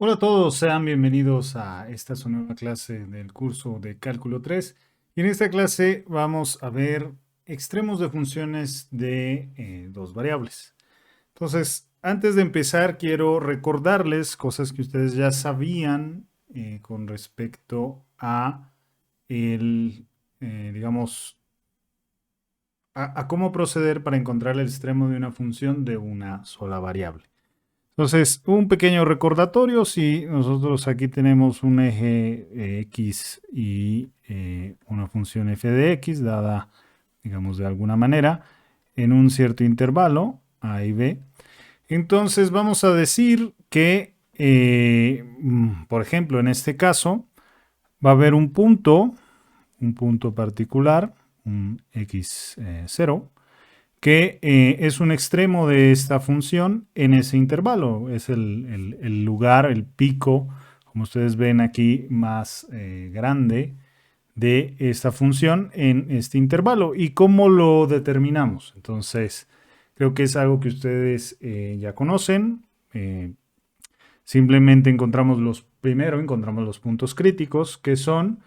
Hola a todos, sean bienvenidos a esta su nueva clase del curso de Cálculo 3. Y en esta clase vamos a ver extremos de funciones de dos variables. Entonces, antes de empezar, quiero recordarles cosas que ustedes ya sabían con respecto a digamos, a cómo proceder para encontrar el extremo de una función de una sola variable. Entonces, un pequeño recordatorio, si nosotros aquí tenemos un eje x y una función f de x dada, digamos, de alguna manera, en un cierto intervalo, a y b, entonces vamos a decir que, por ejemplo, en este caso, va a haber un punto particular, un x0, que es un extremo de esta función en ese intervalo. Es el lugar, el pico, como ustedes ven aquí, más grande de esta función en este intervalo. ¿Y cómo lo determinamos? Entonces, creo que es algo que ustedes ya conocen. Simplemente encontramos los puntos críticos, que son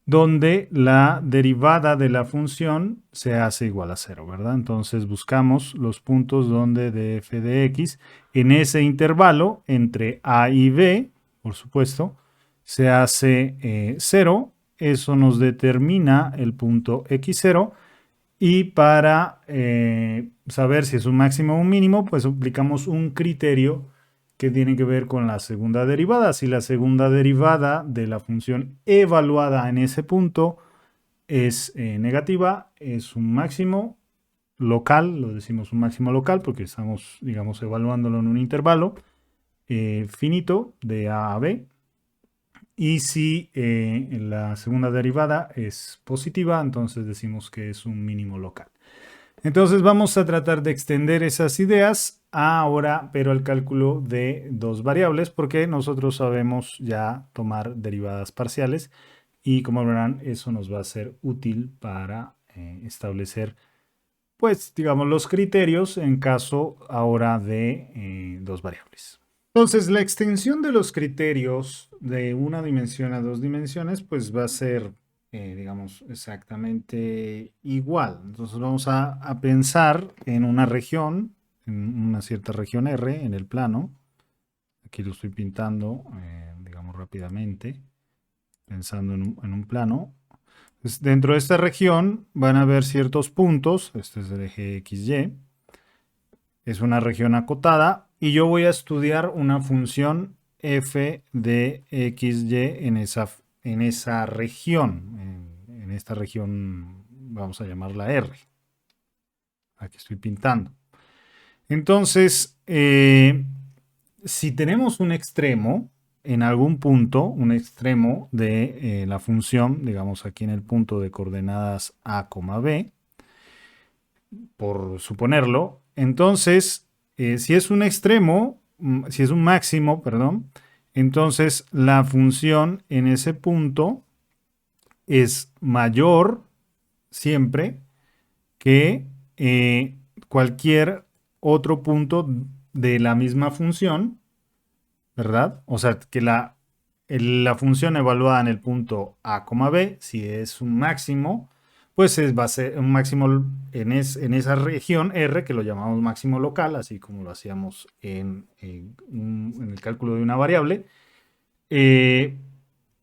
donde la derivada de la función se hace igual a cero, ¿verdad? Entonces buscamos los puntos donde df de x en ese intervalo entre a y b, por supuesto, se hace cero. Eso nos determina el punto x0 y para saber si es un máximo o un mínimo, pues aplicamos un criterio que tiene que ver con la segunda derivada. Si la segunda derivada de la función evaluada en ese punto es negativa, es un máximo local, lo decimos un máximo local porque estamos, digamos, evaluándolo en un intervalo finito de A a B. Y si la segunda derivada es positiva, entonces decimos que es un mínimo local. Entonces vamos a tratar de extender esas ideas ahora, pero al cálculo de dos variables, porque nosotros sabemos ya tomar derivadas parciales y como verán, eso nos va a ser útil para establecer, pues, digamos, los criterios en caso ahora de dos variables. Entonces, la extensión de los criterios de una dimensión a dos dimensiones, pues va a ser, digamos, exactamente igual. Entonces, vamos a pensar en una región, en una cierta región R en el plano. Aquí lo estoy pintando, digamos, rápidamente, pensando en un plano. Pues, dentro de esta región van a haber ciertos puntos. Este es el eje XY. Es una región acotada y yo voy a estudiar una función f de xy en esa región, en esta región vamos a llamarla R. Aquí estoy pintando. Entonces, si tenemos un extremo en algún punto, un extremo de la función, digamos aquí en el punto de coordenadas a, b, por suponerlo. Entonces, si es un extremo, si es un máximo, perdón, entonces la función en ese punto es mayor siempre que cualquier otro punto de la misma función, ¿verdad? O sea, que la función evaluada en el punto A, B, si es un máximo, pues va a ser un máximo en esa región R, que lo llamamos máximo local, así como lo hacíamos en el cálculo de una variable. Eh,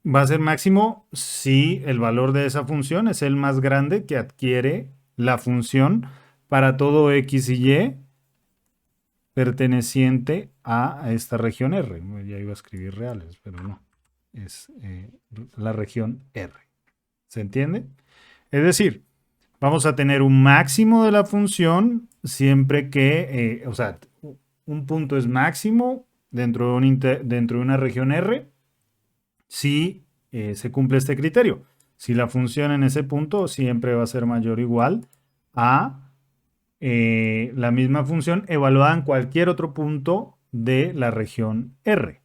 Va a ser máximo si el valor de esa función es el más grande que adquiere la función para todo x y y perteneciente a esta región R. Ya iba a escribir reales, pero no. Es la región R. ¿Se entiende? Es decir, vamos a tener un máximo de la función siempre que, o sea, un punto es máximo dentro de una región R si se cumple este criterio. Si la función en ese punto siempre va a ser mayor o igual a la misma función evaluada en cualquier otro punto de la región R.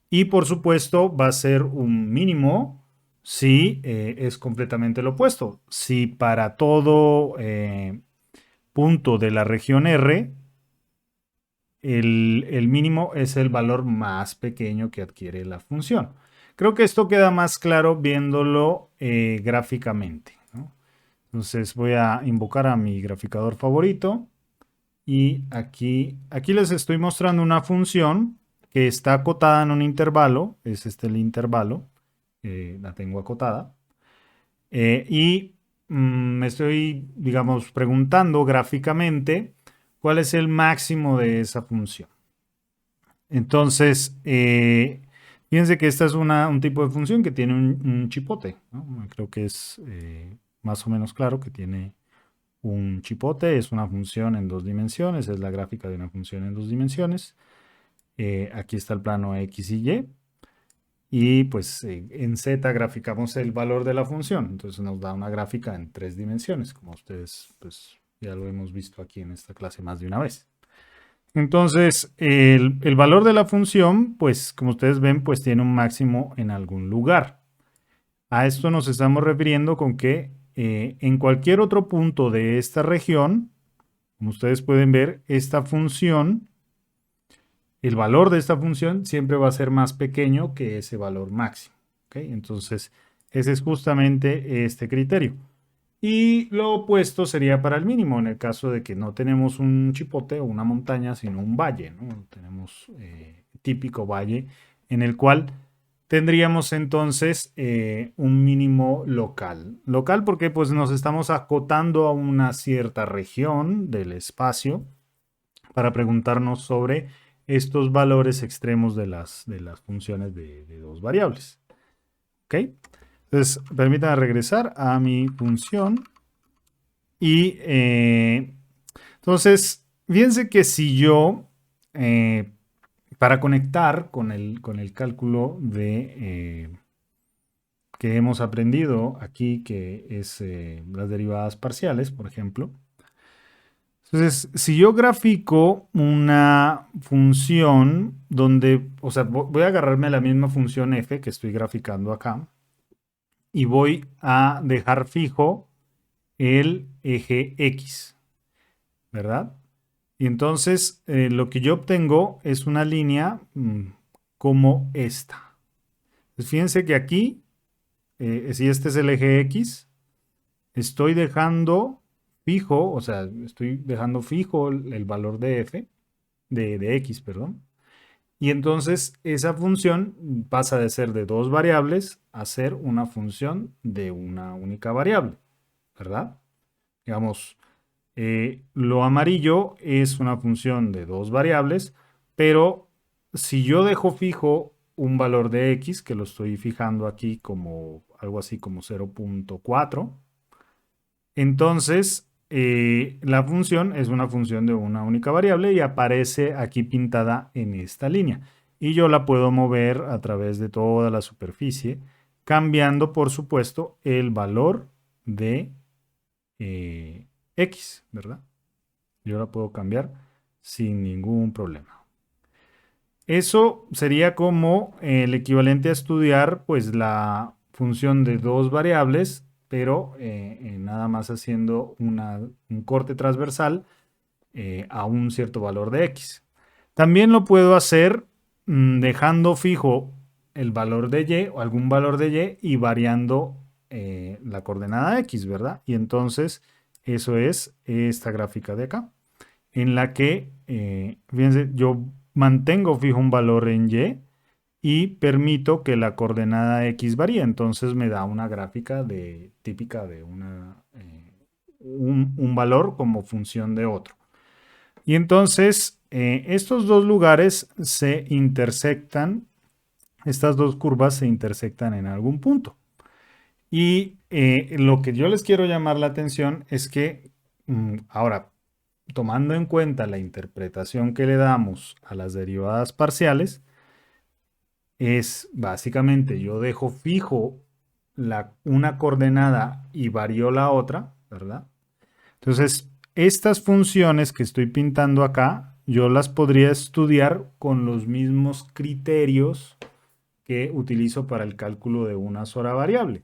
Y por supuesto va a ser un mínimo si es completamente lo opuesto. Si para todo punto de la región R el mínimo es el valor más pequeño que adquiere la función. Creo que esto queda más claro viéndolo gráficamente, ¿no? Entonces voy a invocar a mi graficador favorito y aquí les estoy mostrando una función que está acotada en un intervalo, es este el intervalo, la tengo acotada, y me estoy, digamos, preguntando gráficamente cuál es el máximo de esa función. Entonces, fíjense que esta es un tipo de función que tiene un chipote, ¿no? Creo que es más o menos claro que tiene un chipote, es una función en dos dimensiones, es la gráfica de una función en dos dimensiones. Aquí está el plano X y Y. Y pues en Z graficamos el valor de la función. Entonces nos da una gráfica en tres dimensiones, como ustedes pues ya lo hemos visto aquí en esta clase más de una vez. Entonces, el valor de la función, pues como ustedes ven, pues tiene un máximo en algún lugar. A esto nos estamos refiriendo con que en cualquier otro punto de esta región, como ustedes pueden ver, esta función, el valor de esta función siempre va a ser más pequeño que ese valor máximo. ¿Okay? Entonces, ese es justamente este criterio. Y lo opuesto sería para el mínimo, en el caso de que no tenemos un chipote o una montaña, sino un valle, ¿no? Tenemos típico valle en el cual tendríamos entonces un mínimo local. Local porque pues nos estamos acotando a una cierta región del espacio para preguntarnos sobre estos valores extremos de las funciones de dos variables. ¿Ok? Entonces, permítanme regresar a mi función. Y entonces, fíjense que si yo, para conectar con el cálculo que hemos aprendido aquí, que es las derivadas parciales, por ejemplo. Entonces, si yo grafico una función donde, o sea, voy a agarrarme la misma función f que estoy graficando acá y voy a dejar fijo el eje x, ¿verdad? Y entonces lo que yo obtengo es una línea como esta. Pues fíjense que aquí, si este es el eje x, estoy dejando fijo, o sea, estoy dejando fijo el valor de f, de x, perdón. Y entonces esa función pasa de ser de dos variables a ser una función de una única variable, ¿verdad? Digamos, lo amarillo es una función de dos variables, pero si yo dejo fijo un valor de x, que lo estoy fijando aquí como algo así como 0.4, entonces la función es una función de una única variable y aparece aquí pintada en esta línea. Y yo la puedo mover a través de toda la superficie, cambiando, por supuesto, el valor de x, ¿verdad? Yo la puedo cambiar sin ningún problema. Eso sería como el equivalente a estudiar pues la función de dos variables, pero nada más haciendo un corte transversal a un cierto valor de x. También lo puedo hacer dejando fijo el valor de y o algún valor de y variando la coordenada x, ¿verdad? Y entonces eso es esta gráfica de acá, en la que, fíjense, yo mantengo fijo un valor en y permito que la coordenada x varíe. Entonces me da una gráfica típica de un valor como función de otro. Y entonces estos dos lugares se intersectan, estas dos curvas se intersectan en algún punto. Y lo que yo les quiero llamar la atención es que ahora, tomando en cuenta la interpretación que le damos a las derivadas parciales, es básicamente yo dejo fijo una coordenada y varío la otra, ¿verdad? Entonces, estas funciones que estoy pintando acá, yo las podría estudiar con los mismos criterios que utilizo para el cálculo de una sola variable.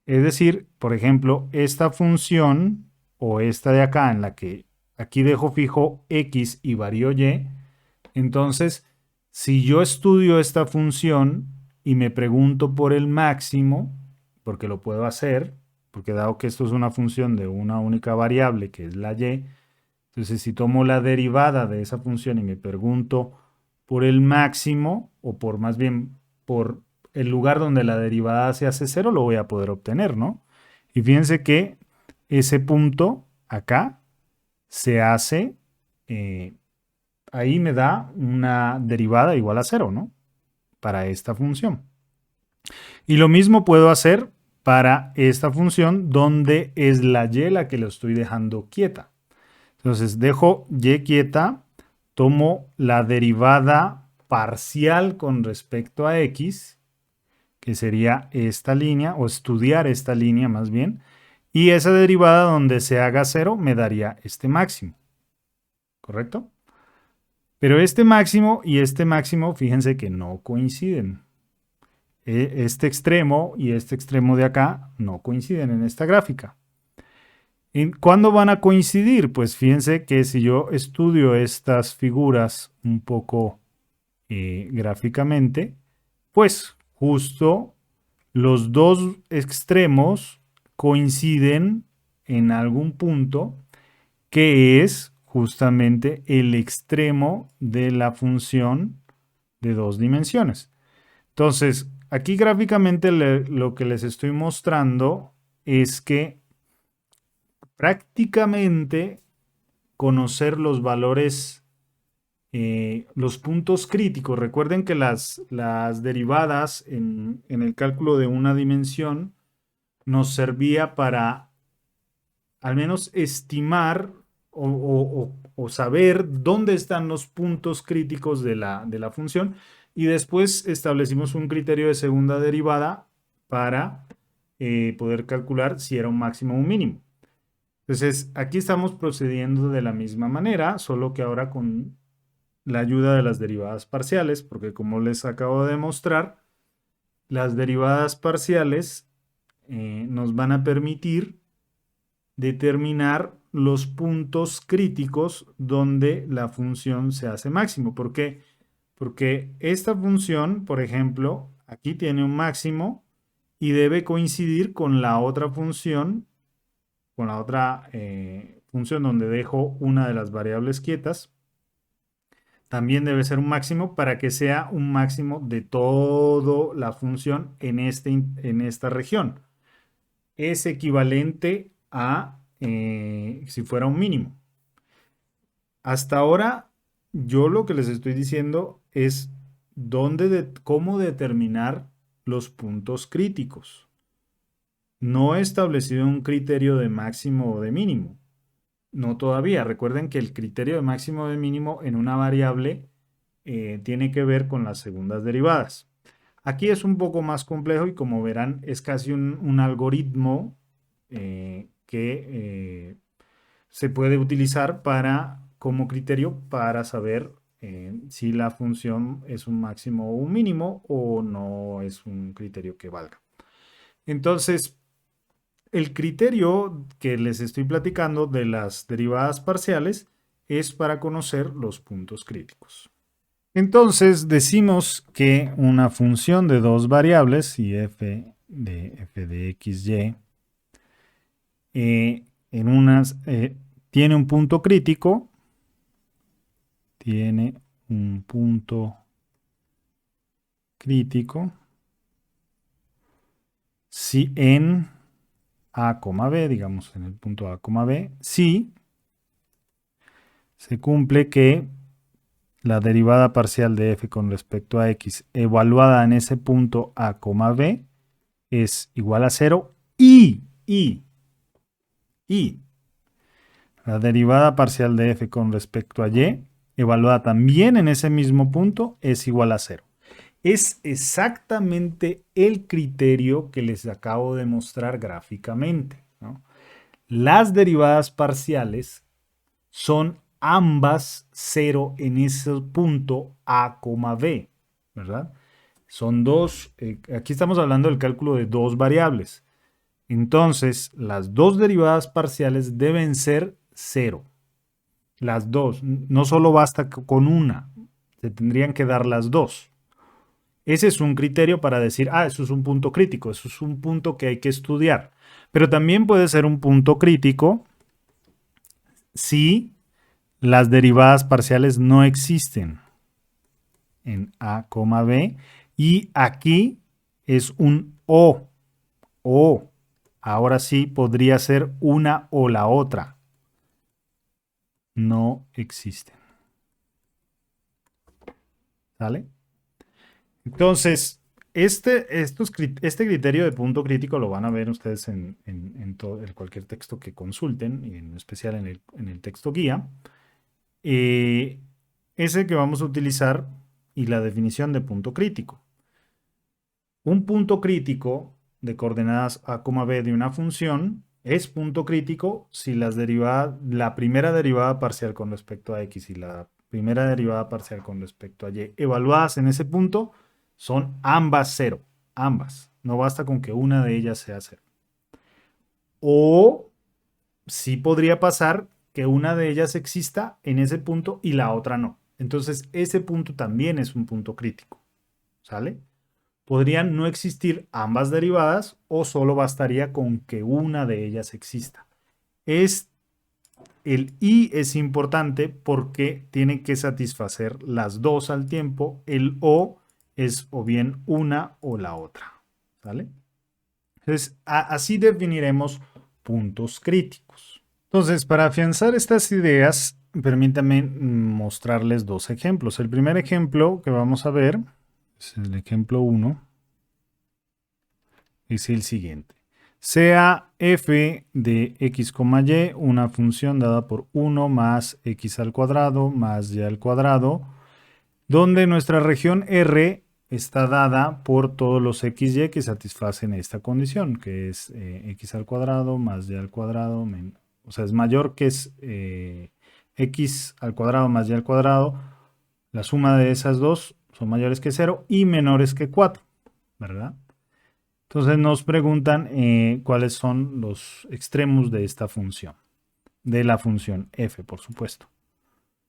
Es decir, por ejemplo, esta función o esta de acá en la que aquí dejo fijo x y varío y, Entonces, si yo estudio esta función y me pregunto por el máximo, porque lo puedo hacer, porque dado que esto es una función de una única variable, que es la y, entonces si tomo la derivada de esa función y me pregunto por el máximo, o por más bien por el lugar donde la derivada se hace cero, lo voy a poder obtener, ¿no? Y fíjense que ese punto acá se hace, ahí me da una derivada igual a cero, ¿no? Para esta función. Y lo mismo puedo hacer para esta función donde es la y la que lo estoy dejando quieta. Entonces dejo y quieta, tomo la derivada parcial con respecto a x, que sería esta línea, o estudiar esta línea más bien, y esa derivada donde se haga cero me daría este máximo, ¿correcto? Pero este máximo, fíjense que no coinciden. Este extremo y este extremo de acá no coinciden en esta gráfica. ¿Cuándo van a coincidir? Pues fíjense que si yo estudio estas figuras un poco gráficamente, pues justo los dos extremos coinciden en algún punto que es justamente el extremo de la función de dos dimensiones. Entonces, aquí gráficamente lo que les estoy mostrando es que prácticamente conocer los valores, los puntos críticos. Recuerden que las derivadas en el cálculo de una dimensión nos servía para al menos estimar o saber dónde están los puntos críticos de la función, y después establecimos un criterio de segunda derivada para poder calcular si era un máximo o un mínimo. Entonces, aquí estamos procediendo de la misma manera, solo que ahora con la ayuda de las derivadas parciales, porque como les acabo de demostrar, las derivadas parciales nos van a permitir determinar los puntos críticos donde la función se hace máximo. ¿Por qué? Porque esta función, por ejemplo, aquí tiene un máximo y debe coincidir con la otra función, función donde dejo una de las variables quietas. También debe ser un máximo para que sea un máximo de toda la función en esta región. Es equivalente a si fuera un mínimo. Hasta ahora, yo lo que les estoy diciendo es cómo determinar los puntos críticos. No he establecido un criterio de máximo o de mínimo. No todavía. Recuerden que el criterio de máximo o de mínimo en una variable tiene que ver con las segundas derivadas. Aquí es un poco más complejo y como verán es casi un algoritmo que se puede utilizar como criterio para saber si la función es un máximo o un mínimo o no es un criterio que valga. Entonces, el criterio que les estoy platicando de las derivadas parciales es para conocer los puntos críticos. Entonces, decimos que una función de dos variables, y f de x, y, tiene un punto crítico, si en a, b, digamos en el punto a, b, si se cumple que la derivada parcial de f con respecto a x evaluada en ese punto a, b es igual a 0 y la derivada parcial de f con respecto a y evaluada también en ese mismo punto es igual a 0. Es exactamente el criterio que les acabo de mostrar gráficamente, ¿no? Las derivadas parciales son ambas 0 en ese punto a, b, ¿verdad? Son dos, aquí estamos hablando del cálculo de dos variables. Entonces, las dos derivadas parciales deben ser 0. Las dos, no solo basta con una. Se tendrían que dar las dos. Ese es un criterio para decir, eso es un punto crítico, eso es un punto que hay que estudiar. Pero también puede ser un punto crítico si las derivadas parciales no existen en A, B. Y aquí es un O. Ahora sí podría ser una o la otra. No existen. ¿Sale? Entonces, este criterio de punto crítico lo van a ver ustedes en cualquier texto que consulten, y en especial en el texto guía. Es el que vamos a utilizar y la definición de punto crítico. Un punto crítico de coordenadas A, B de una función es punto crítico si la primera derivada parcial con respecto a x y la primera derivada parcial con respecto a y evaluadas en ese punto son ambas cero. Ambas. No basta con que una de ellas sea cero. O sí podría pasar que una de ellas exista en ese punto y la otra no. Entonces ese punto también es un punto crítico. ¿Sale? Podrían no existir ambas derivadas o solo bastaría con que una de ellas exista. El y es importante porque tiene que satisfacer las dos al tiempo. El o es o bien una o la otra. ¿Sale? Entonces, así definiremos puntos críticos. Entonces, para afianzar estas ideas, permítanme mostrarles dos ejemplos. El primer ejemplo que vamos a ver es el ejemplo 1. Es el siguiente. Sea f de x, y una función dada por 1 más x al cuadrado más y al cuadrado, donde nuestra región R está dada por todos los xy que satisfacen esta condición, que es x al cuadrado más y al cuadrado, o sea, es mayor que es x al cuadrado más y al cuadrado, la suma de esas dos son mayores que 0 y menores que 4, ¿verdad? Entonces nos preguntan cuáles son los extremos de esta función, de la función f, por supuesto.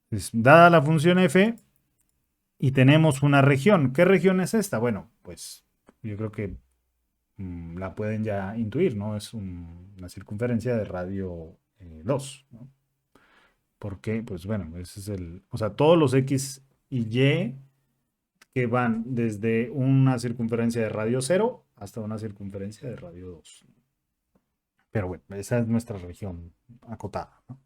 Entonces, dada la función f y tenemos una región, ¿qué región es esta? Bueno, pues yo creo que la pueden ya intuir, ¿no? Es una circunferencia de radio 2, ¿no? Porque, pues bueno, ese es o sea, todos los x y y que van desde una circunferencia de radio 0 hasta una circunferencia de radio 2. Pero bueno, esa es nuestra región acotada, ¿no?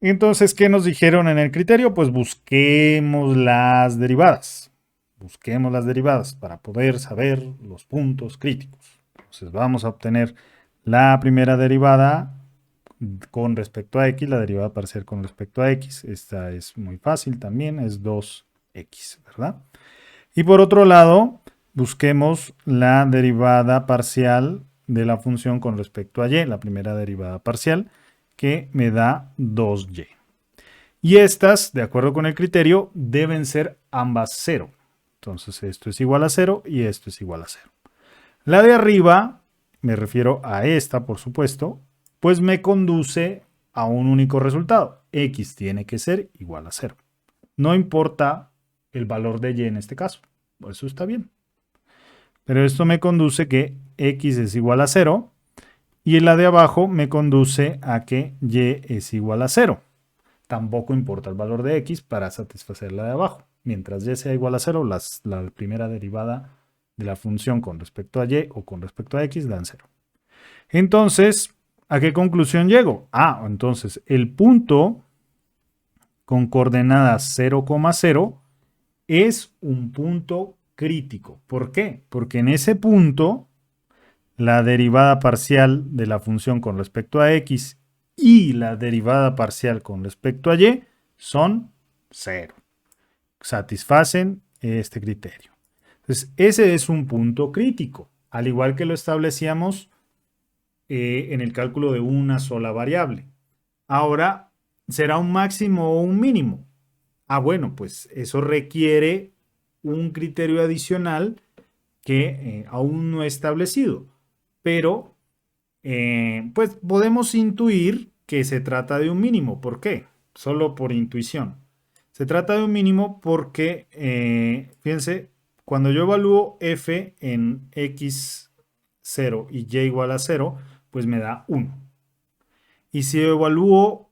Entonces, ¿qué nos dijeron en el criterio? Pues busquemos las derivadas. Busquemos las derivadas para poder saber los puntos críticos. Entonces vamos a obtener la primera derivada con respecto a x, la derivada parcial con respecto a x. Esta es muy fácil también, es 2x, ¿verdad? Y por otro lado, busquemos la derivada parcial de la función con respecto a y, la primera derivada parcial, que me da 2y. Y estas, de acuerdo con el criterio, deben ser ambas 0. Entonces esto es igual a 0 y esto es igual a 0. La de arriba, me refiero a esta, por supuesto, pues me conduce a un único resultado. X tiene que ser igual a 0. No importa el valor de y en este caso. Por eso está bien. Pero esto me conduce que x es igual a 0 y la de abajo me conduce a que y es igual a 0. Tampoco importa el valor de x para satisfacer la de abajo. Mientras y sea igual a 0, la primera derivada de la función con respecto a y o con respecto a x dan 0. Entonces, ¿a qué conclusión llego? Entonces el punto con coordenadas 0, 0 es un punto crítico. ¿Por qué? Porque en ese punto la derivada parcial de la función con respecto a x y la derivada parcial con respecto a y son 0. Satisfacen este criterio. Entonces, ese es un punto crítico, al igual que lo establecíamos en el cálculo de una sola variable. Ahora, ¿será un máximo o un mínimo? Bueno, pues eso requiere un criterio adicional que aún no he establecido, pero pues podemos intuir que se trata de un mínimo. ¿Por qué? Solo por intuición. Se trata de un mínimo porque, fíjense, cuando yo evalúo f en x0 y y igual a 0, pues me da 1. Y si evalúo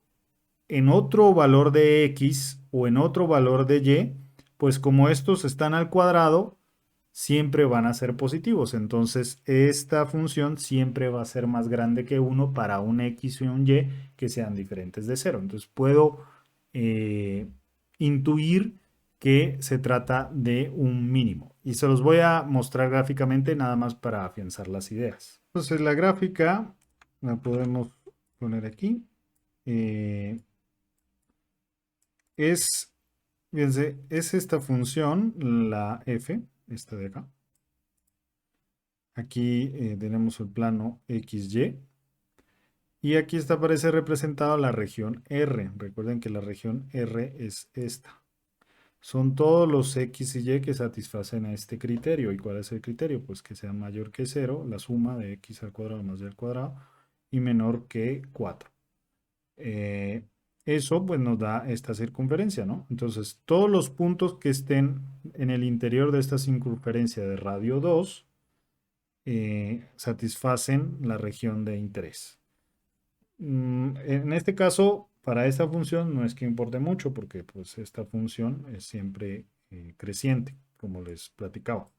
en otro valor de x o en otro valor de y, pues como estos están al cuadrado, siempre van a ser positivos. Entonces, esta función siempre va a ser más grande que 1 para un x y un y que sean diferentes de 0. Entonces, puedo intuir que se trata de un mínimo. Y se los voy a mostrar gráficamente nada más para afianzar las ideas. Entonces, la gráfica la podemos poner aquí. Fíjense, es esta función, la f, esta de acá. Aquí tenemos el plano XY. Y aquí aparece representada la región R. Recuerden que la región R es esta. Son todos los X y Y que satisfacen a este criterio. ¿Y cuál es el criterio? Pues que sea mayor que 0, la suma de X al cuadrado más Y al cuadrado, y menor que 4. Eso pues nos da esta circunferencia, ¿no? Entonces, todos los puntos que estén en el interior de esta circunferencia de radio 2 satisfacen la región de interés. En este caso, para esta función no es que importe mucho porque pues esta función es siempre creciente, como les platicaba.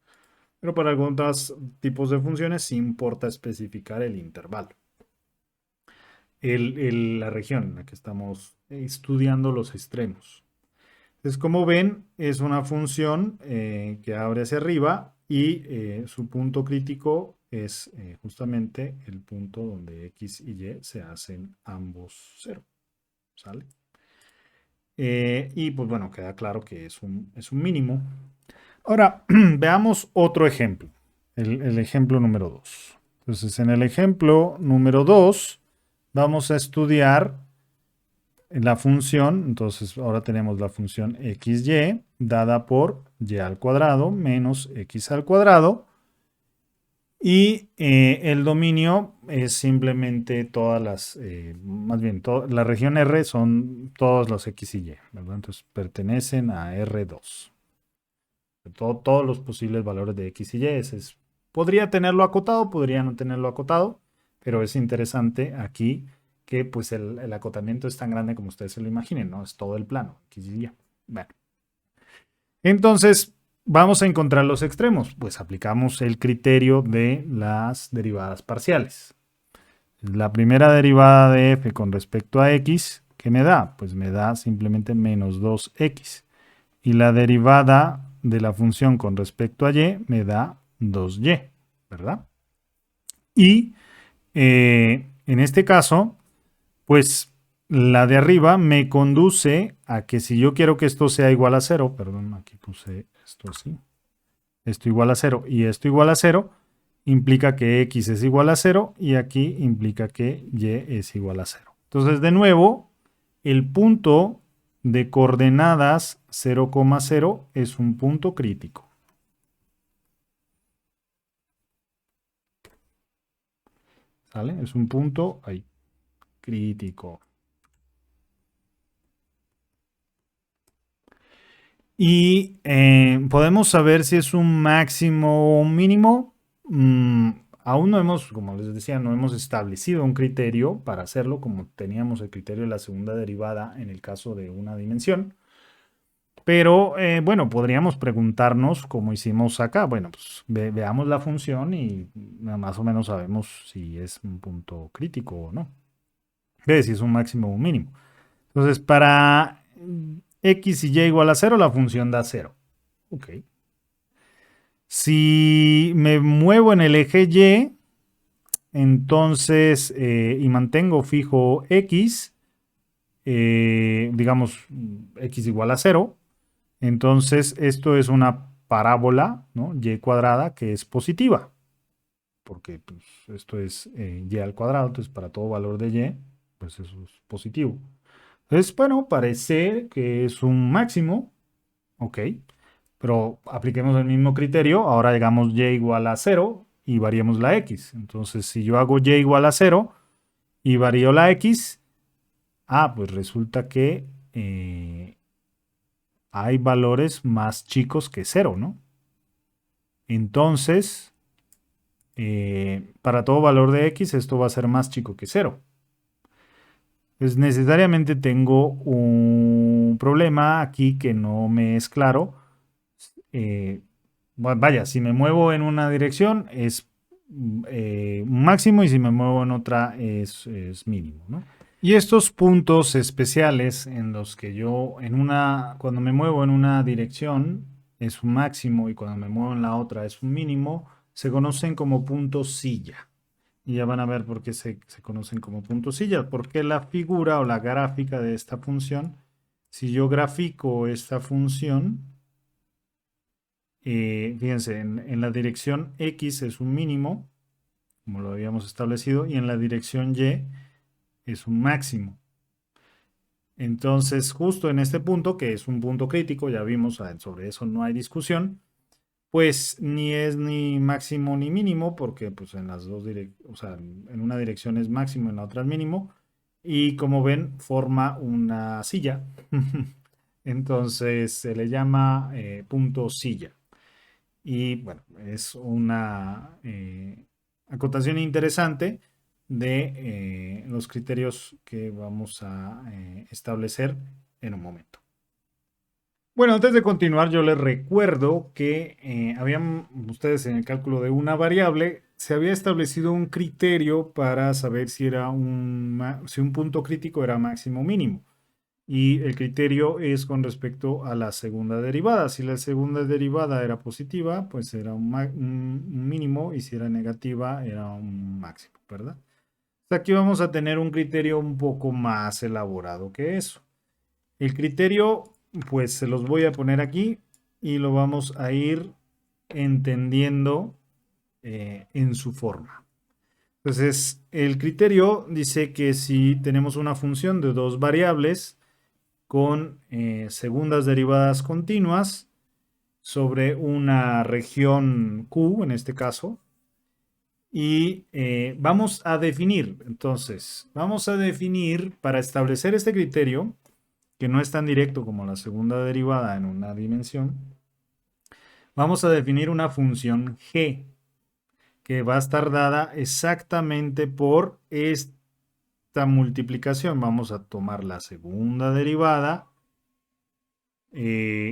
Pero para algunos tipos de funciones sí importa especificar el intervalo. La región en la que estamos estudiando los extremos. Entonces, como ven, es una función que abre hacia arriba y su punto crítico es justamente el punto donde x y y se hacen ambos 0. ¿Sale? Y pues bueno, queda claro que es un mínimo. Ahora, veamos otro ejemplo. El ejemplo número 2. Entonces, en el ejemplo número 2, vamos a estudiar la función. Entonces, ahora tenemos la función xy dada por y al cuadrado menos x al cuadrado. Y el dominio es simplemente todas las, más bien, la región R son todos los X y Y, ¿verdad? Entonces pertenecen a R2. Todos los posibles valores de X y Y. Podría tenerlo acotado, podría no tenerlo acotado, pero es interesante aquí que pues el acotamiento es tan grande como ustedes se lo imaginen, ¿no? Es todo el plano, X y Y. Bueno. Entonces, vamos a encontrar los extremos. Pues aplicamos el criterio de las derivadas parciales. La primera derivada de f con respecto a x, ¿qué me da? Pues me da simplemente menos 2x. Y la derivada de la función con respecto a y me da 2y, ¿verdad? Y en este caso, pues la de arriba me conduce a que si yo quiero que esto sea igual a 0, perdón, aquí puse esto así, esto igual a 0 y esto igual a 0, implica que x es igual a 0 y aquí implica que y es igual a 0. Entonces, de nuevo, el punto de coordenadas 0,0 es un punto crítico. ¿Sale? Es un punto ahí, crítico. Y podemos saber si es un máximo o un mínimo. Aún no hemos, como les decía, no hemos establecido un criterio para hacerlo, como teníamos el criterio de la segunda derivada en el caso de una dimensión. Pero bueno, podríamos preguntarnos, como hicimos acá, bueno, pues veamos la función y más o menos sabemos si es un punto crítico o no. Si es un máximo o un mínimo. Entonces, para x y y igual a 0, la función da 0. Ok. Si me muevo en el eje y, entonces, y mantengo fijo x, digamos x igual a 0, entonces esto es una parábola, ¿no? Y cuadrada que es positiva, porque pues, esto es y al cuadrado, entonces para todo valor de y, pues eso es positivo. Entonces, bueno, parece que es un máximo, ok, pero apliquemos el mismo criterio, ahora llegamos y igual a 0 y variemos la x. Entonces, si yo hago y igual a 0 y varío la x, pues resulta que hay valores más chicos que 0, ¿no? Entonces, para todo valor de x, esto va a ser más chico que 0. Pues necesariamente tengo un problema aquí que no me es claro. Vaya, si me muevo en una dirección es máximo y si me muevo en otra es mínimo, ¿no? Y estos puntos especiales en los que yo cuando me muevo en una dirección es un máximo y cuando me muevo en la otra es un mínimo, se conocen como puntos silla. Y ya van a ver por qué se conocen como puntos silla. Porque la figura o la gráfica de esta función, si yo grafico esta función, fíjense, en la dirección X es un mínimo, como lo habíamos establecido, y en la dirección Y es un máximo. Entonces, justo en este punto, que es un punto crítico, ya vimos, sobre eso no hay discusión, pues ni es ni máximo ni mínimo, porque pues en las dos o sea, en una dirección es máximo, en la otra es mínimo, y como ven, forma una silla. Entonces se le llama punto silla. Y bueno, es una acotación interesante de los criterios que vamos a establecer en un momento. Bueno, antes de continuar, yo les recuerdo que habían ustedes en el cálculo de una variable, se había establecido un criterio para saber si si un punto crítico era máximo o mínimo. Y el criterio es con respecto a la segunda derivada. Si la segunda derivada era positiva, pues era un mínimo, y si era negativa, era un máximo, ¿verdad? Aquí vamos a tener un criterio un poco más elaborado que eso. El criterio, pues se los voy a poner aquí y lo vamos a ir entendiendo en su forma. Entonces, el criterio dice que si tenemos una función de dos variables con segundas derivadas continuas sobre una región Q, en este caso, y vamos a definir, entonces, vamos a definir para establecer este criterio, que no es tan directo como la segunda derivada en una dimensión, vamos a definir una función g que va a estar dada exactamente por esta multiplicación. Vamos a tomar la segunda derivada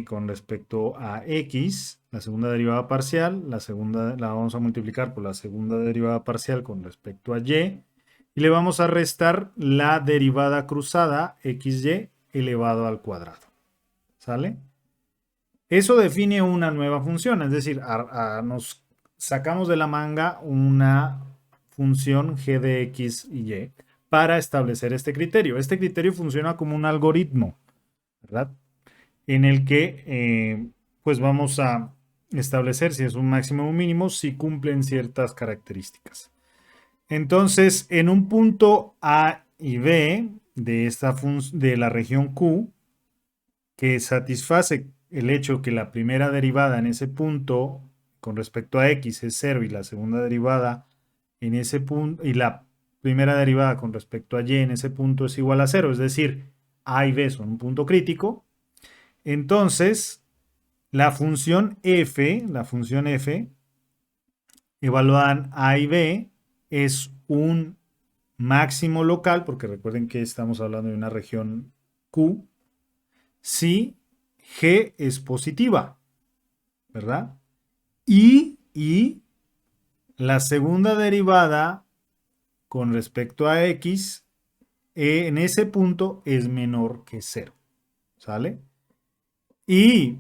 con respecto a x, la segunda derivada parcial, la segunda la vamos a multiplicar por la segunda derivada parcial con respecto a y le vamos a restar la derivada cruzada xy elevado al cuadrado. ¿Sale? Eso define una nueva función, es decir, nos sacamos de la manga una función g de x y y para establecer este criterio. Este criterio funciona como un algoritmo, ¿verdad? En el que pues vamos a establecer si es un máximo o un mínimo si cumplen ciertas características. Entonces, en un punto A y B de la región Q, que satisface el hecho que la primera derivada en ese punto con respecto a x es 0 y la segunda derivada en ese punto y la primera derivada con respecto a y en ese punto es igual a 0, es decir, A y B son un punto crítico. Entonces, la función f evaluada en A y B es un máximo local, porque recuerden que estamos hablando de una región Q, si G es positiva, ¿verdad? Y la segunda derivada con respecto a X en ese punto es menor que 0, ¿sale? Y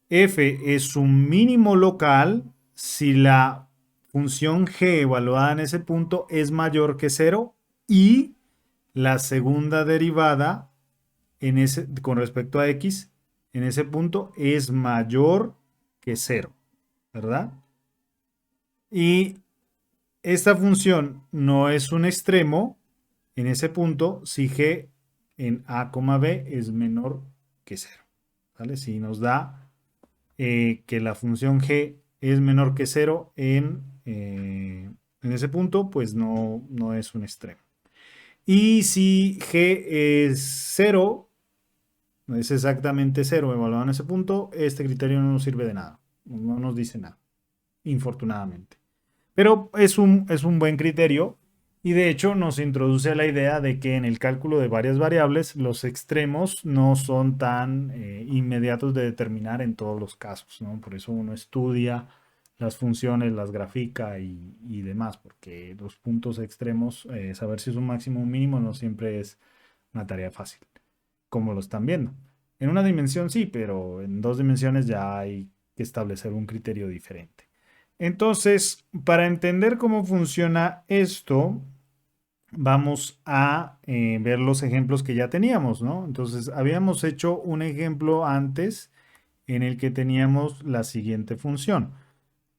f es un mínimo local si la función g evaluada en ese punto es mayor que 0 y la segunda derivada con respecto a x en ese punto es mayor que 0, ¿verdad? Y esta función no es un extremo en ese punto si g en a, b es menor que 0, ¿vale? Si nos da que la función g es menor que 0 en ese punto, pues no es un extremo. Y si g es 0 es exactamente cero evaluado en ese punto, este criterio no nos sirve de nada, no nos dice nada, infortunadamente. Pero es un buen criterio y de hecho nos introduce a la idea de que en el cálculo de varias variables los extremos no son tan inmediatos de determinar en todos los casos, ¿no? Por eso uno estudia las funciones, las grafica y demás, porque los puntos extremos, saber si es un máximo o un mínimo no siempre es una tarea fácil, como lo están viendo. En una dimensión sí, pero en dos dimensiones ya hay que establecer un criterio diferente. Entonces, para entender cómo funciona esto, vamos a ver los ejemplos que ya teníamos, ¿no? Entonces, habíamos hecho un ejemplo antes en el que teníamos la siguiente función.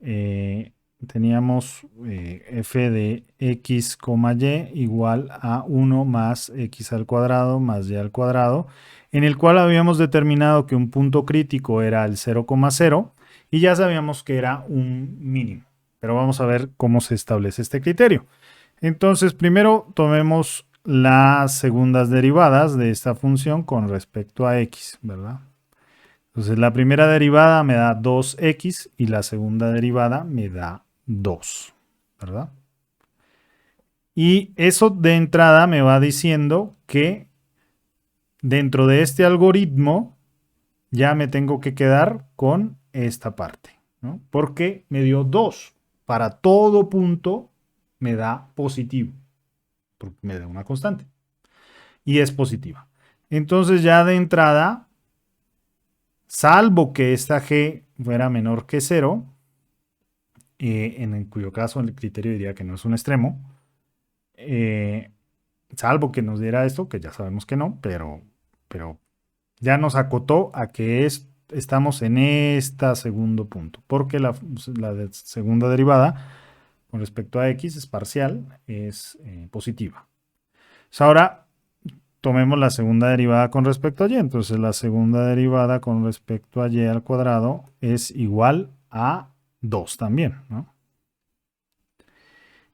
Eh, teníamos f de x, y igual a 1 más x al cuadrado más y al cuadrado, en el cual habíamos determinado que un punto crítico era el 0,0 y ya sabíamos que era un mínimo. Pero vamos a ver cómo se establece este criterio. Entonces, primero tomemos las segundas derivadas de esta función con respecto a x, ¿verdad? Entonces, la primera derivada me da 2x y la segunda derivada me da 2, ¿verdad? Y eso de entrada me va diciendo que dentro de este algoritmo ya me tengo que quedar con esta parte, ¿no? Porque me dio 2. Para todo punto me da positivo, porque me da una constante. Y es positiva. Entonces ya de entrada, salvo que esta g fuera menor que 0, en cuyo caso el criterio diría que no es un extremo, eh, salvo que nos diera esto, que ya sabemos que no, pero ya nos acotó a que estamos en este segundo punto, porque la segunda derivada con respecto a x es parcial, es positiva. Pues ahora tomemos la segunda derivada con respecto a y, entonces la segunda derivada con respecto a y al cuadrado es igual a 2 también, ¿no?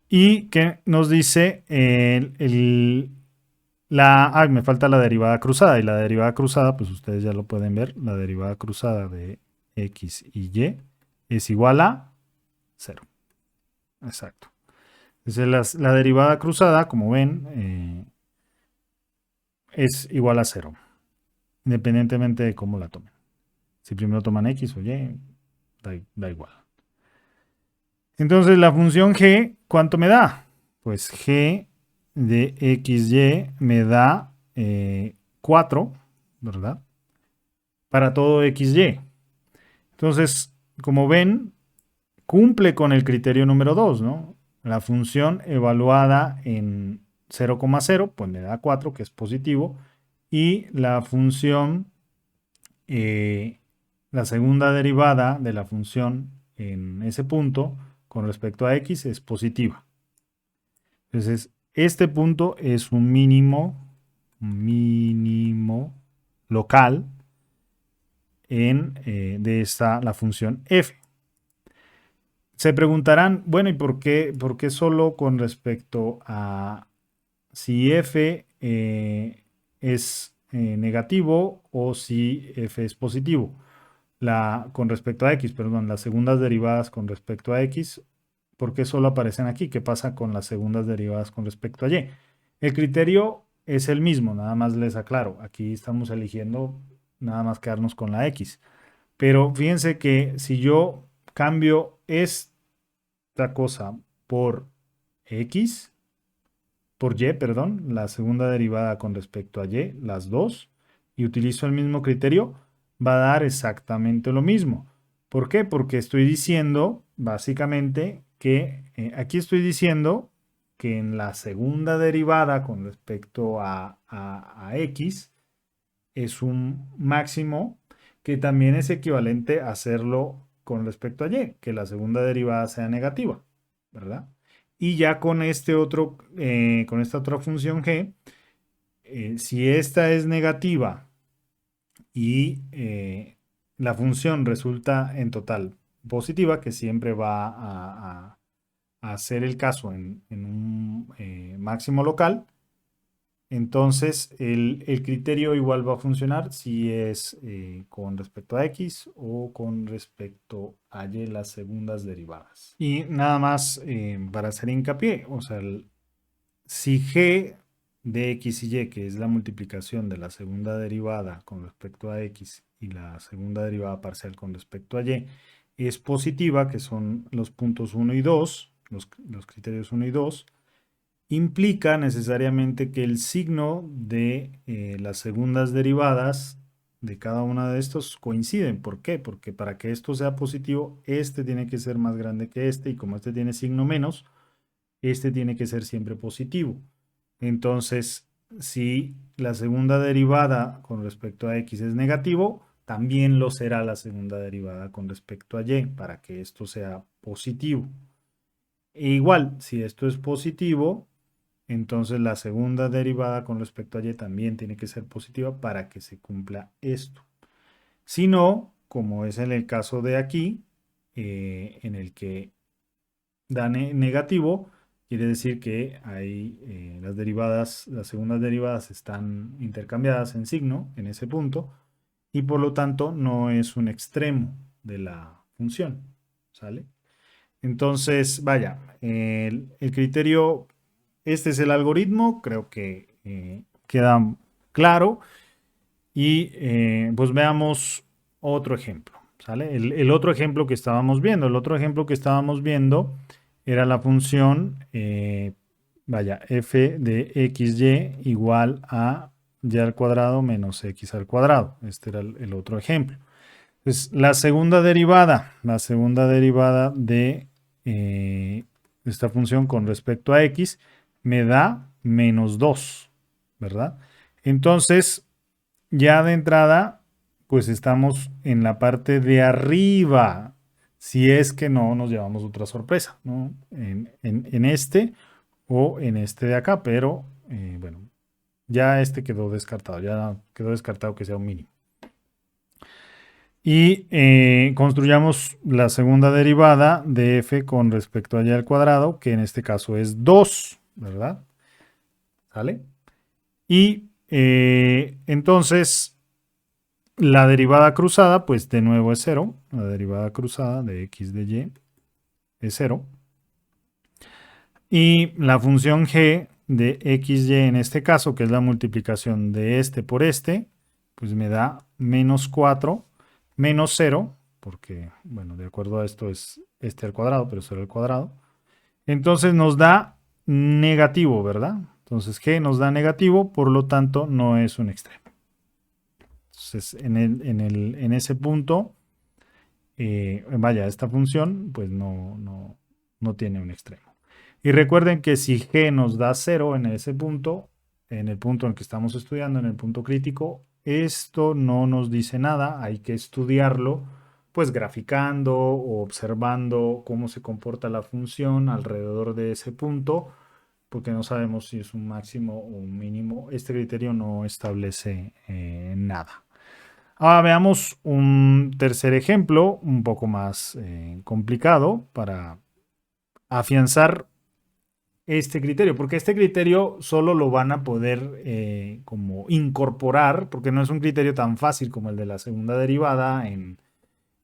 Y que nos dice me falta la derivada cruzada. Y la derivada cruzada, pues ustedes ya lo pueden ver. La derivada cruzada de x y y es igual a 0. Exacto. Entonces la derivada cruzada, como ven, es igual a 0. Independientemente de cómo la tomen. Si primero toman x o y, da igual. Entonces la función g, ¿cuánto me da? Pues g de xy me da 4, ¿verdad? Para todo xy. Entonces, como ven, cumple con el criterio número 2, ¿no? La función evaluada en 0,0, pues me da 4, que es positivo, y la función, la segunda derivada de la función en ese punto con respecto a x es positiva. Entonces, este punto es un mínimo local de la función f. Se preguntarán, bueno, ¿y por qué solo con respecto a si f es negativo o si f es positivo? Con respecto a x, perdón, las segundas derivadas con respecto a x, ¿por qué solo aparecen aquí? ¿Qué pasa con las segundas derivadas con respecto a y? El criterio es el mismo, nada más les aclaro. Aquí estamos eligiendo nada más quedarnos con la x. Pero fíjense que si yo cambio esta cosa por x, por y, perdón, la segunda derivada con respecto a y, las dos, y utilizo el mismo criterio, va a dar exactamente lo mismo. ¿Por qué? Porque estoy diciendo, básicamente, que aquí estoy diciendo que en la segunda derivada con respecto a x es un máximo que también es equivalente a hacerlo con respecto a y, que la segunda derivada sea negativa, ¿verdad? Y ya con con esta otra función g, si esta es negativa y la función resulta en total positiva, que siempre va a ser el caso en un máximo local, Entonces, el criterio igual va a funcionar si es con respecto a x o con respecto a y las segundas derivadas. Y nada más para hacer hincapié, o sea, si g de x y y, que es la multiplicación de la segunda derivada con respecto a x y la segunda derivada parcial con respecto a y, es positiva, que son los puntos 1 y 2, los criterios 1 y 2, implica necesariamente que el signo de las segundas derivadas de cada una de estos coinciden. ¿Por qué? Porque para que esto sea positivo, este tiene que ser más grande que este, y como este tiene signo menos, este tiene que ser siempre positivo. Entonces, si la segunda derivada con respecto a x es negativo, también lo será la segunda derivada con respecto a y, para que esto sea positivo. E igual, si esto es positivo, entonces la segunda derivada con respecto a y también tiene que ser positiva para que se cumpla esto. Si no, como es en el caso de aquí, en el que da negativo, quiere decir que hay las derivadas, las segundas derivadas están intercambiadas en signo en ese punto, y por lo tanto no es un extremo de la función, ¿sale? Entonces, vaya, el criterio, este es el algoritmo, creo que queda claro. Y pues veamos otro ejemplo, ¿sale? El otro ejemplo que estábamos viendo, era la función, vaya, f de xy igual a y al cuadrado menos x al cuadrado. Este era el otro ejemplo. Entonces, la segunda derivada de esta función con respecto a x me da menos 2, ¿verdad? Entonces, ya de entrada, pues estamos en la parte de arriba, si es que no nos llevamos otra sorpresa, ¿no? En este o en este de acá, pero bueno, ya este quedó descartado, ya quedó descartado que sea un mínimo. Y construyamos la segunda derivada de f con respecto a y al cuadrado, que en este caso es 2, ¿verdad? ¿Sale? Y entonces la derivada cruzada, pues de nuevo es 0. La derivada cruzada de x de y es 0. Y la función g de xy en este caso, que es la multiplicación de este por este, pues me da menos 4 menos 0, porque, bueno, de acuerdo a esto es este al cuadrado, pero 0 al cuadrado. Entonces nos da negativo, ¿verdad? Entonces g nos da negativo, por lo tanto no es un extremo. Entonces en ese punto, vaya, esta función pues no tiene un extremo. Y recuerden que si g nos da 0 en ese punto, en el punto en el que estamos estudiando, en el punto crítico, esto no nos dice nada, hay que estudiarlo pues graficando o observando cómo se comporta la función alrededor de ese punto, porque no sabemos si es un máximo o un mínimo. Este criterio no establece nada. Ahora veamos un tercer ejemplo, un poco más complicado, para afianzar este criterio, porque este criterio solo lo van a poder como incorporar, porque no es un criterio tan fácil como el de la segunda derivada en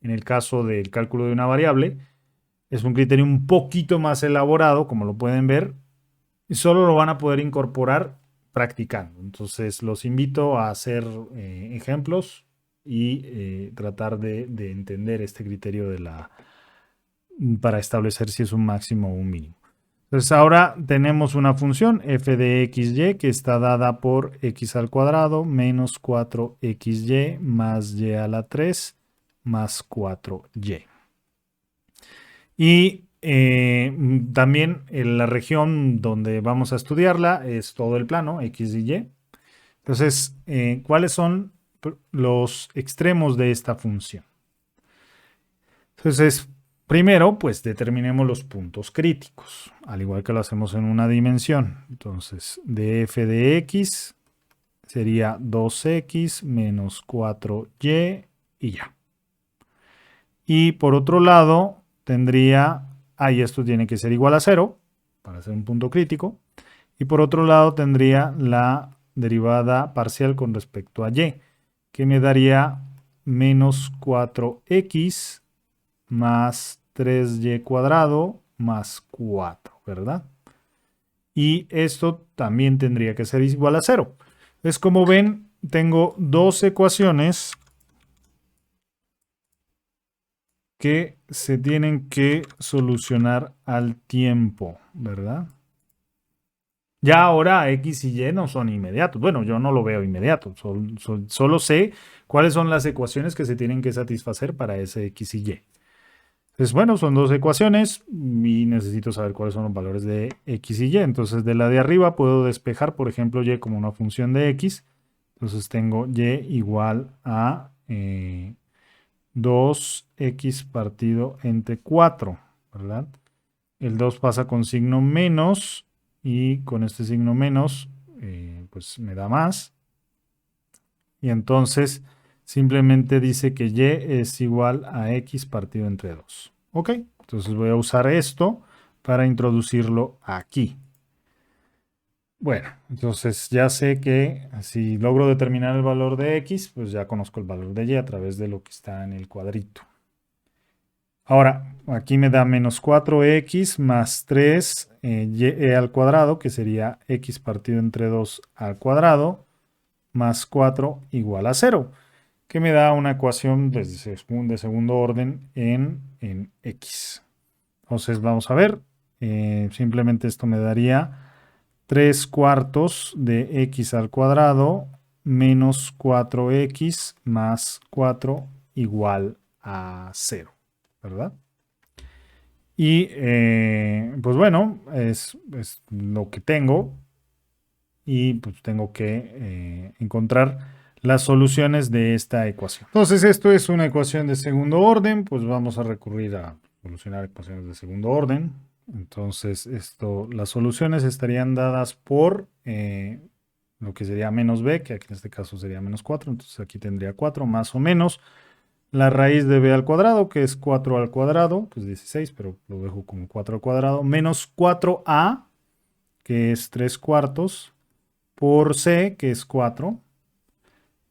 el caso del cálculo de una variable. Es un criterio un poquito más elaborado, como lo pueden ver, y solo lo van a poder incorporar practicando. Entonces los invito a hacer ejemplos y tratar de entender este criterio para establecer si es un máximo o un mínimo. Entonces ahora tenemos una función f de xy que está dada por x al cuadrado menos 4xy más y a la 3 más 4y. Y también en la región donde vamos a estudiarla es todo el plano, x y y. Entonces, ¿cuáles son los extremos de esta función? Entonces, primero, pues determinemos los puntos críticos, al igual que lo hacemos en una dimensión. Entonces, de f de x sería 2x menos 4y y ya. Y por otro lado, tendría, ahí esto tiene que ser igual a 0 para ser un punto crítico. Y por otro lado tendría la derivada parcial con respecto a y, que me daría menos 4x más 3y cuadrado más 4, ¿verdad? Y esto también tendría que ser igual a 0. Es como ven, tengo dos ecuaciones que se tienen que solucionar al tiempo, ¿verdad? Ya ahora X y Y no son inmediatos. Bueno, yo no lo veo inmediato. Solo sé cuáles son las ecuaciones que se tienen que satisfacer para ese X y Y. Entonces, bueno, son dos ecuaciones y necesito saber cuáles son los valores de X y Y. Entonces, de la de arriba puedo despejar, por ejemplo, Y como una función de X. Entonces, tengo Y igual a 2X partido entre 4, ¿verdad? El 2 pasa con signo menos y con este signo menos, pues me da más. Y entonces simplemente dice que y es igual a x partido entre 2. Ok, entonces voy a usar esto para introducirlo aquí. Bueno, entonces ya sé que si logro determinar el valor de x, pues ya conozco el valor de y a través de lo que está en el cuadrito. Ahora, aquí me da menos 4x más 3 y al cuadrado, que sería x partido entre 2 al cuadrado, más 4 igual a 0, que me da una ecuación de segundo orden en x. Entonces vamos a ver, simplemente esto me daría 3 cuartos de x al cuadrado menos 4x más 4 igual a 0, ¿verdad? Y pues bueno, es lo que tengo y pues tengo que encontrar las soluciones de esta ecuación. Entonces esto es una ecuación de segundo orden, pues vamos a recurrir a solucionar ecuaciones de segundo orden. Entonces las soluciones estarían dadas por lo que sería menos b, que aquí en este caso sería menos 4, entonces aquí tendría 4 más o menos la raíz de b al cuadrado, que es 4 al cuadrado, pues 16, pero lo dejo como 4 al cuadrado, menos 4a, que es 3 cuartos, por c, que es 4,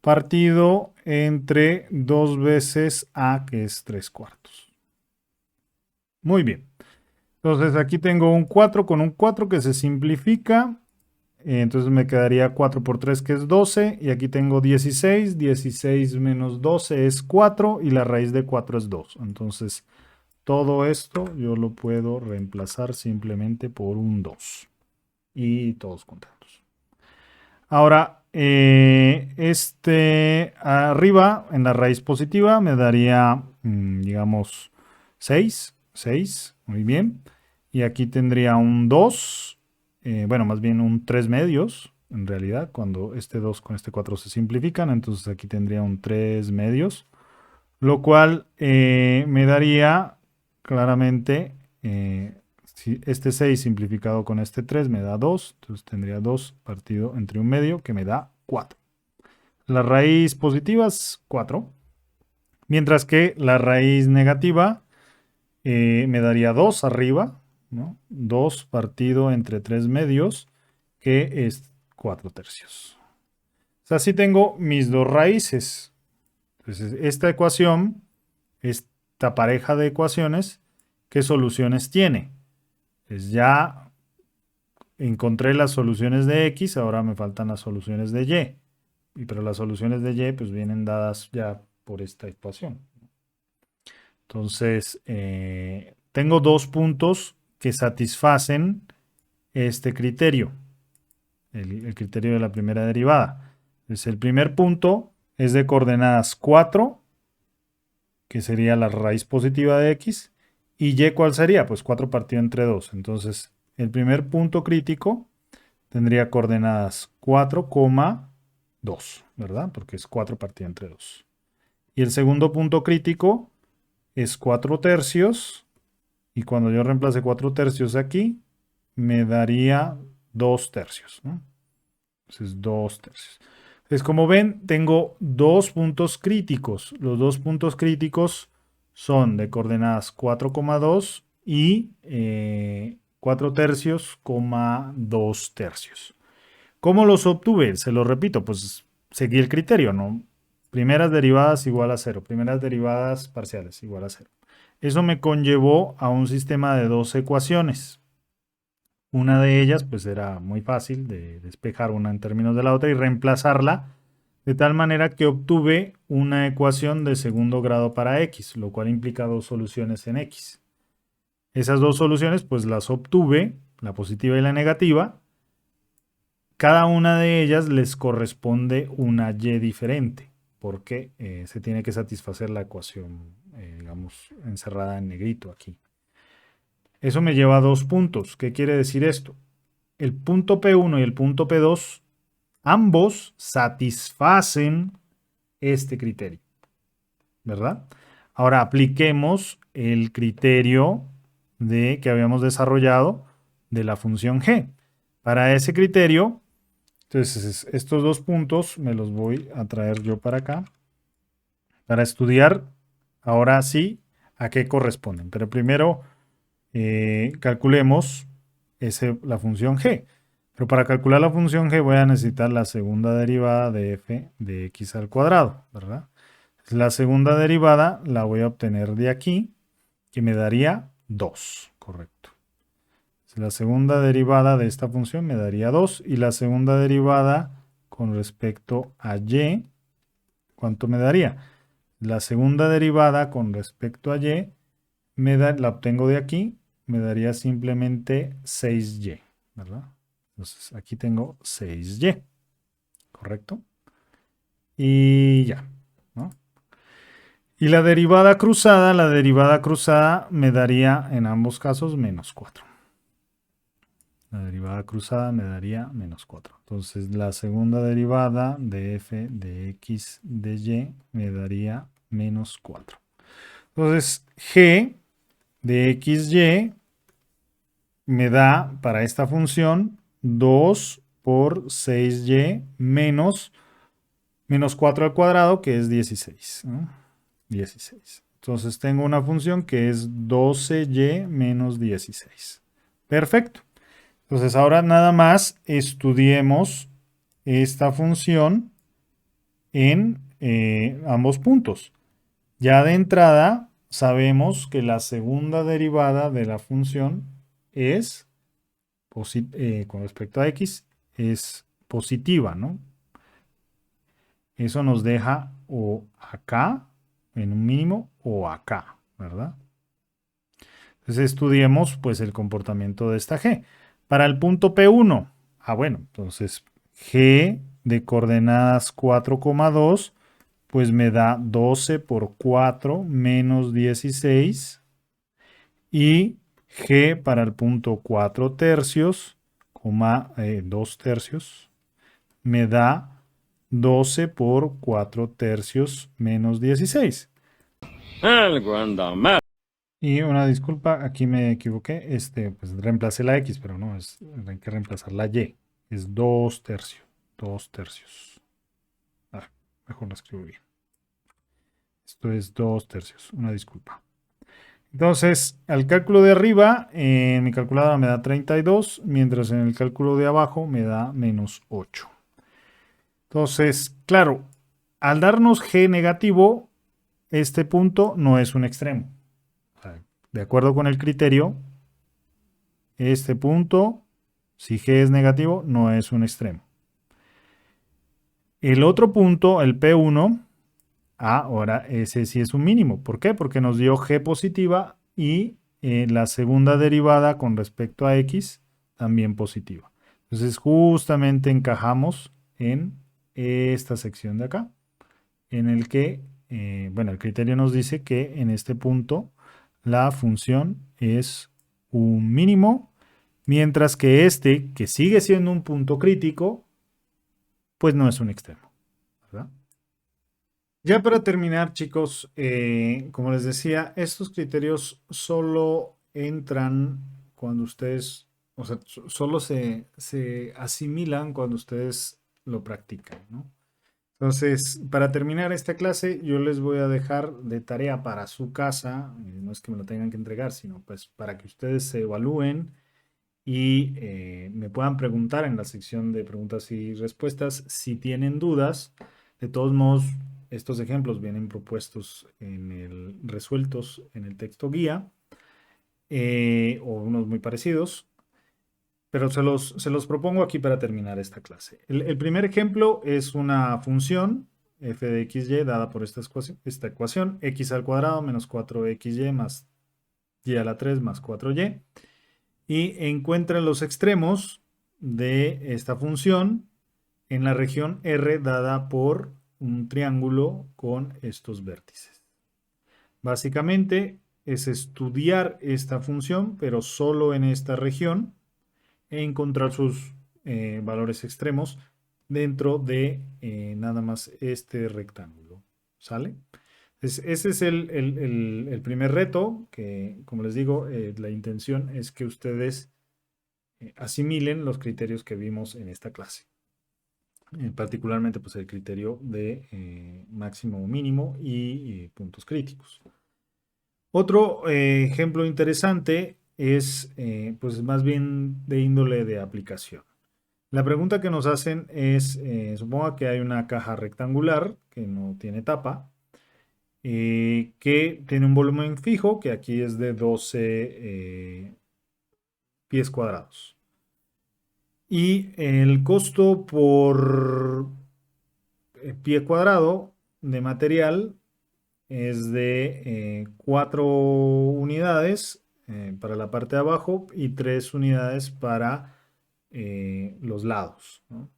partido entre 2 veces a, que es 3 cuartos. Muy bien. Entonces aquí tengo un 4 con un 4 que se simplifica. Entonces me quedaría 4 por 3, que es 12. Y aquí tengo 16. 16 menos 12 es 4. Y la raíz de 4 es 2. Entonces todo esto yo lo puedo reemplazar simplemente por un 2. Y todos contentos. Ahora, arriba en la raíz positiva me daría, digamos, 6. 6, muy bien. Y aquí tendría un 2, bueno, más bien un 3 medios, en realidad, cuando este 2 con este 4 se simplifican. Entonces aquí tendría un 3 medios, lo cual me daría claramente, si este 6 simplificado con este 3 me da 2, entonces tendría 2 partido entre un medio, que me da 4. La raíz positiva es 4, mientras que la raíz negativa me daría 2 arriba, ¿no? 2 partido entre 3 medios, que es 4 tercios. O sea, así tengo mis dos raíces. Entonces, esta ecuación, esta pareja de ecuaciones, ¿qué soluciones tiene? Pues ya encontré las soluciones de x, ahora me faltan las soluciones de y. Pero las soluciones de y pues vienen dadas ya por esta ecuación. Entonces, tengo dos puntos que satisfacen este criterio, el criterio de la primera derivada. Entonces, el primer punto es de coordenadas 4, que sería la raíz positiva de x, y y, ¿cuál sería? Pues 4 partido entre 2. Entonces, el primer punto crítico tendría coordenadas 4,2, ¿verdad? Porque es 4 partido entre 2. Y el segundo punto crítico es 4 tercios, y cuando yo reemplace 4 tercios aquí, me daría 2 tercios, ¿no? Entonces, 2 tercios. Entonces, como ven, tengo dos puntos críticos. Los dos puntos críticos son de coordenadas 4,2 y 4 tercios, 2 tercios. ¿Cómo los obtuve? Se los repito, pues seguí el criterio, ¿no? Primeras derivadas igual a cero, primeras derivadas parciales igual a cero. Eso me conllevó a un sistema de dos ecuaciones. Una de ellas, pues era muy fácil de despejar una en términos de la otra y reemplazarla de tal manera que obtuve una ecuación de segundo grado para x, lo cual implica dos soluciones en x. Esas dos soluciones, pues las obtuve, la positiva y la negativa. Cada una de ellas les corresponde una y diferente, porque se tiene que satisfacer la ecuación, digamos, encerrada en negrito aquí. Eso me lleva a dos puntos. ¿Qué quiere decir esto? El punto P1 y el punto P2, ambos satisfacen este criterio, ¿verdad? Ahora apliquemos el criterio que habíamos desarrollado de la función g. Para ese criterio, entonces estos dos puntos me los voy a traer yo para acá para estudiar ahora sí a qué corresponden. Pero primero calculemos la función g. Pero para calcular la función g voy a necesitar la segunda derivada de f de x al cuadrado, ¿verdad? La segunda derivada la voy a obtener de aquí, que me daría 2, correcto. La segunda derivada de esta función me daría 2 y la segunda derivada con respecto a y, ¿cuánto me daría? La segunda derivada con respecto a y la obtengo de aquí, me daría simplemente 6y, ¿verdad? Entonces aquí tengo 6y, ¿correcto? Y ya, ¿no? Y la derivada cruzada me daría en ambos casos menos 4. La derivada cruzada me daría menos 4. Entonces la segunda derivada de f de x de y me daría menos 4. Entonces g de xy me da para esta función 2 por 6y menos 4 al cuadrado, que es 16, ¿no? 16. Entonces tengo una función que es 12y menos 16. Perfecto. Entonces ahora nada más estudiemos esta función en ambos puntos. Ya de entrada sabemos que la segunda derivada de la función es, con respecto a x, es positiva, ¿no? Eso nos deja o acá en un mínimo o acá, ¿verdad? Entonces estudiemos pues el comportamiento de esta g. Para el punto P1, bueno, entonces g de coordenadas 4,2 pues me da 12 por 4 menos 16 y g para el punto 4 tercios, 2 tercios, me da 12 por 4 tercios menos 16. Algo anda mal. Y una disculpa, aquí me equivoqué. Pues reemplacé la X, pero no, hay que reemplazar la Y. Es 2 tercios. 2 tercios. Mejor lo escribo bien. Esto es 2 tercios. Una disculpa. Entonces, al cálculo de arriba, en mi calculadora me da 32, mientras en el cálculo de abajo me da menos 8. Entonces, claro, al darnos G negativo, este punto no es un extremo. De acuerdo con el criterio, este punto, si G es negativo, no es un extremo. El otro punto, el P1, ahora ese sí es un mínimo. ¿Por qué? Porque nos dio G positiva y la segunda derivada con respecto a X también positiva. Entonces justamente encajamos en esta sección de acá, en el que, el criterio nos dice que en este punto la función es un mínimo, mientras que este, que sigue siendo un punto crítico, pues no es un extremo, ¿verdad? Ya para terminar, chicos, como les decía, estos criterios solo entran cuando ustedes, o sea, solo se asimilan cuando ustedes lo practican, ¿no? Entonces, para terminar esta clase, yo les voy a dejar de tarea para su casa, no es que me lo tengan que entregar, sino pues para que ustedes se evalúen y me puedan preguntar en la sección de preguntas y respuestas si tienen dudas. De todos modos, estos ejemplos vienen propuestos resueltos en el texto guía, o unos muy parecidos, pero se los propongo aquí para terminar esta clase. El primer ejemplo es una función f de xy dada por esta ecuación, x al cuadrado menos 4xy más y a la 3 más 4y, y encuentren los extremos de esta función en la región R dada por un triángulo con estos vértices. Básicamente es estudiar esta función, pero solo en esta región, e encontrar sus valores extremos dentro de nada más este rectángulo. ¿Sale? Ese es el primer reto, que como les digo, la intención es que ustedes asimilen los criterios que vimos en esta clase. Particularmente pues el criterio de máximo o mínimo y puntos críticos. Otro ejemplo interesante es pues más bien de índole de aplicación. La pregunta que nos hacen es, suponga que hay una caja rectangular que no tiene tapa, que tiene un volumen fijo, que aquí es de 12 pies cuadrados. Y el costo por pie cuadrado de material es de 4 unidades para la parte de abajo y 3 unidades para los lados, ¿no?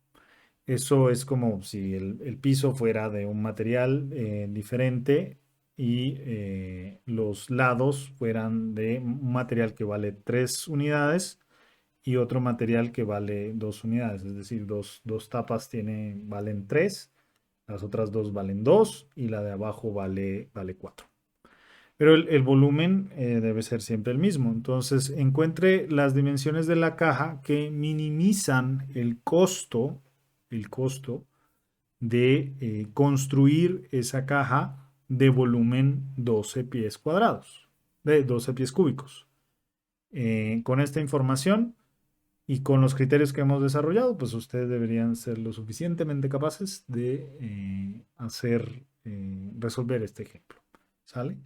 Eso es como si el piso fuera de un material diferente y los lados fueran de un material que vale 3 unidades y otro material que vale 2 unidades. Es decir, dos tapas valen 3, las otras 2 valen 2 y la de abajo vale 4. Pero el volumen debe ser siempre el mismo. Entonces, encuentre las dimensiones de la caja que minimizan el costo de construir esa caja de volumen 12 pies cuadrados, de 12 pies cúbicos. Con esta información y con los criterios que hemos desarrollado, pues ustedes deberían ser lo suficientemente capaces de resolver este ejemplo. ¿Sale?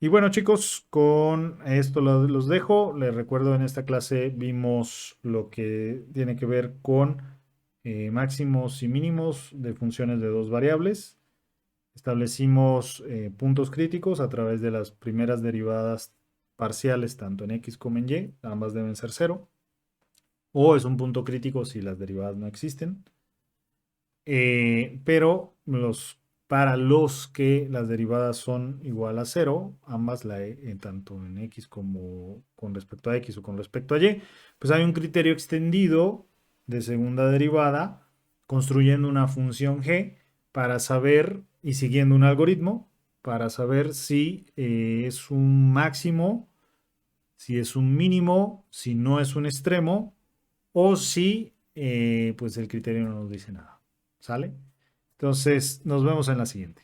Y bueno, chicos, con esto los dejo. Les recuerdo, en esta clase vimos lo que tiene que ver con máximos y mínimos de funciones de dos variables. Establecimos puntos críticos a través de las primeras derivadas parciales, tanto en x como en y. Ambas deben ser 0. O es un punto crítico si las derivadas no existen. Pero para los que las derivadas son igual a 0, ambas, tanto en x como con respecto a x o con respecto a y, pues hay un criterio extendido de segunda derivada construyendo una función g para saber, y siguiendo un algoritmo, para saber si es un máximo, si es un mínimo, si no es un extremo, o si pues el criterio no nos dice nada. ¿Sale? Entonces, nos vemos en la siguiente.